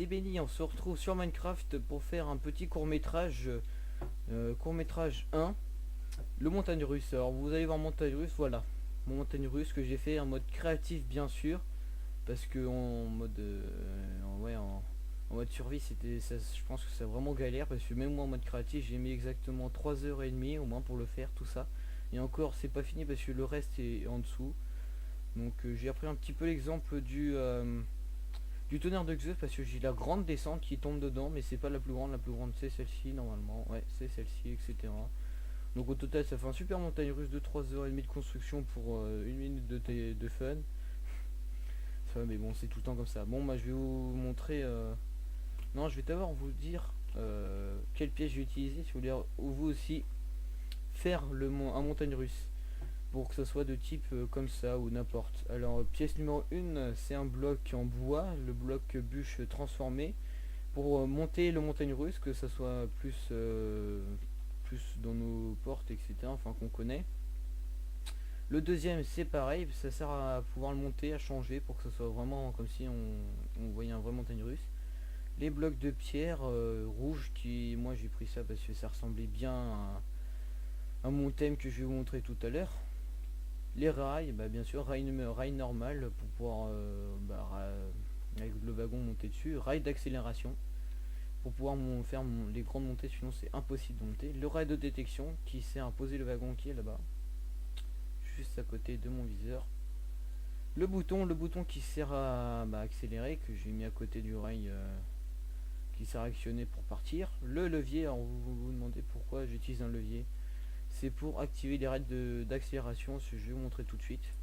Benny, on se retrouve sur Minecraft pour faire un petit court-métrage, court-métrage 1, le montagne russe. Alors vous allez voir montagne russe, voilà, mon montagne russe que j'ai fait en mode créatif bien sûr, parce que en mode, ouais, en mode survie c'était, je pense que c'est vraiment galère, parce que même moi en mode créatif j'ai mis exactement 3h30 au moins pour le faire tout ça, et encore c'est pas fini parce que le reste est en dessous. Donc j'ai appris un petit peu l'exemple du tonnerre de Zeus parce que j'ai la grande descente qui tombe dedans, mais c'est pas la plus grande c'est celle-ci normalement, ouais c'est celle-ci, etc. Donc au total ça fait un super montagne russe de 3h30 de construction pour 1 minute de fun. Ça, mais bon c'est tout le temps comme ça. Bon bah je vais vous montrer, non je vais d'abord vous dire quelle pièce j'ai utilisé si vous voulez, ou vous aussi faire un montagne russe pour que ce soit de type comme ça ou n'importe. Alors pièce numéro 1 c'est un bloc en bois, le bloc bûche transformé pour monter le montagne russe, que ça soit plus dans nos portes, etc. Enfin qu'on connaît. Le deuxième c'est pareil, ça sert à pouvoir le monter, à changer pour que ce soit vraiment comme si on voyait un vrai montagne russe. Les blocs de pierre rouge qui, moi j'ai pris ça parce que ça ressemblait bien à mon thème que je vais vous montrer tout à l'heure. Les rails, bah bien sûr, rail normal pour pouvoir avec le wagon monter dessus. Rail d'accélération pour pouvoir faire les grandes montées, sinon c'est impossible de monter. Le rail de détection qui sert à poser le wagon qui est là-bas, juste à côté de mon viseur. Le bouton qui sert à accélérer, que j'ai mis à côté du rail qui sert à actionner pour partir. Le levier, alors vous demandez pourquoi j'utilise un levier. C'est pour activer les raids d'accélération, je vais vous montrer tout de suite.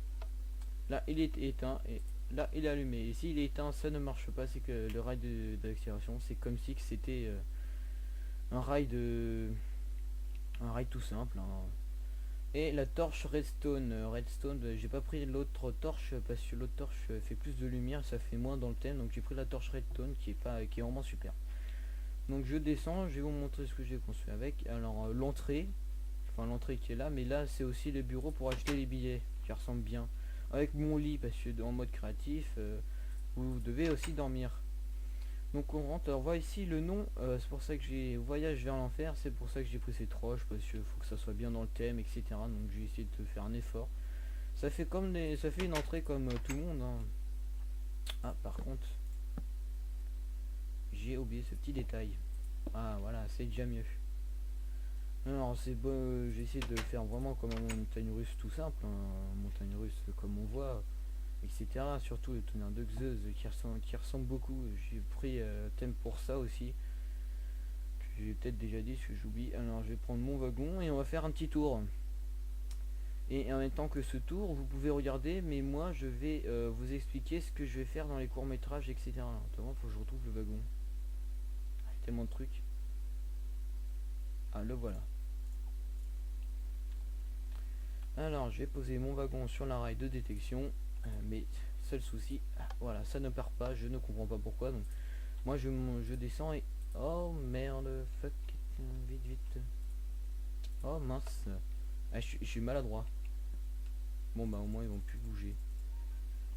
Là il est éteint et là il est allumé, et s'il est éteint ça ne marche pas, c'est que le rail d'accélération c'est comme si c'était un rail tout simple, hein. Et la torche redstone, j'ai pas pris l'autre torche parce que l'autre torche fait plus de lumière, ça fait moins dans le thème, donc j'ai pris la torche redstone qui est vraiment super. Donc je descends, je vais vous montrer ce que j'ai construit avec. Alors l'entrée qui est là, mais là c'est aussi le bureau pour acheter les billets qui ressemble bien avec mon lit parce que en mode créatif vous devez aussi dormir. Donc on rentre, alors voit ici le nom, c'est pour ça que j'ai voyage vers l'enfer, c'est pour ça que j'ai pris cette roche parce qu'il faut que ça soit bien dans le thème, etc. Donc j'ai essayé de faire un effort. Ça fait ça fait une entrée comme tout le monde, hein. Ah par contre j'ai oublié ce petit détail. Ah voilà, c'est déjà mieux. Alors c'est bon, j'ai essayé de faire vraiment comme une montagne russe tout simple, hein, une montagne russe comme on voit, etc. Surtout le tonnerre de Zeus qui ressemble beaucoup. J'ai pris thème pour ça aussi, que j'ai peut-être déjà dit si j'oublie. Alors je vais prendre mon wagon et on va faire un petit tour. Et en même temps que ce tour, vous pouvez regarder, mais moi je vais vous expliquer ce que je vais faire dans les courts métrages, etc. Notamment, faut que je retrouve le wagon. Ah, tellement de trucs. Ah le voilà. Alors je vais poser mon wagon sur la rail de détection, mais seul souci, voilà, ça ne part pas, je ne comprends pas pourquoi. Donc moi je descends et oh merde, fuck it, vite vite, oh mince, je suis maladroit. Bon bah au moins ils vont plus bouger.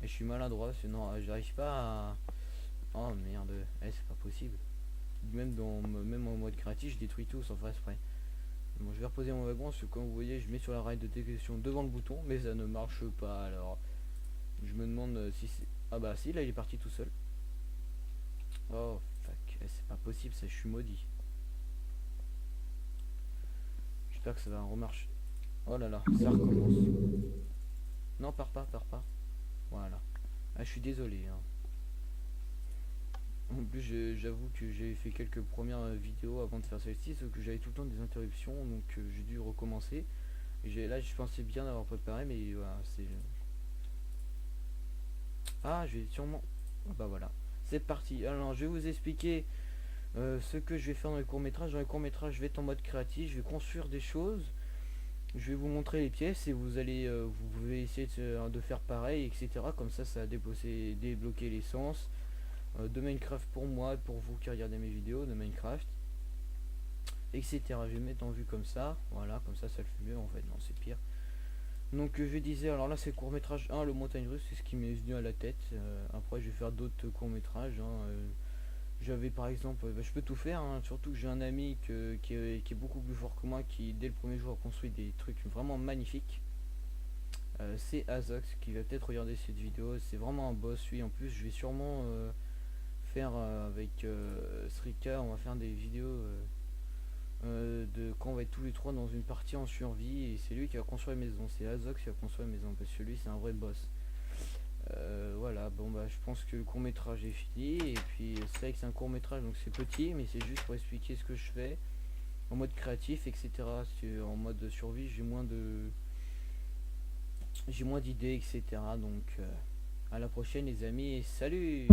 Et je suis maladroit, sinon j'arrive pas à, oh merde, c'est pas possible. Même en mode créatif je détruis tout sans faire exprès. Bon, je vais reposer mon wagon parce que comme vous voyez je mets sur la rail de détection devant le bouton, mais ça ne marche pas. Alors je me demande si c'est, ah bah si, là il est parti tout seul. Oh fuck, c'est pas possible ça, je suis maudit. J'espère que ça va remarcher. Oh là là, ça recommence. Non, pars pas, pars pas. Voilà. Ah, je suis désolé, hein. En plus j'avoue que j'ai fait quelques premières vidéos avant de faire celle-ci, sauf que j'avais tout le temps des interruptions, donc j'ai dû recommencer. Et là je pensais bien d'avoir préparé, mais voilà, c'est... Ah, je vais sûrement... Ah bah voilà, c'est parti. Alors je vais vous expliquer ce que je vais faire dans les courts métrages. Dans les courts métrages je vais être en mode créatif, je vais construire des choses, je vais vous montrer les pièces et vous allez vous pouvez essayer de faire pareil, etc. Comme ça a débloqué l'essence de Minecraft pour moi, pour vous qui regardez mes vidéos de Minecraft, etc. Je vais mettre en vue comme ça, voilà, comme ça le fait mieux en fait, non c'est pire. Donc je disais, alors là c'est court métrage 1, le montagne russe, c'est ce qui m'est venu à la tête. Après je vais faire d'autres courts métrages, hein, J'avais par exemple, bah, je peux tout faire, hein, surtout que j'ai un ami qui est beaucoup plus fort que moi, qui dès le premier jour a construit des trucs vraiment magnifiques. C'est Azox qui va peut-être regarder cette vidéo, c'est vraiment un boss lui. En plus je vais sûrement faire avec Srika, on va faire des vidéos de quand on va être tous les trois dans une partie en survie, et c'est lui qui va construire la maison, c'est Azox qui va construire la maison, parce que lui c'est un vrai boss. Voilà, bon bah je pense que le court métrage est fini, et puis c'est vrai que c'est un court métrage donc c'est petit, mais c'est juste pour expliquer ce que je fais en mode créatif, etc. En mode survie j'ai moins d'idées, etc. Donc à la prochaine les amis, et salut.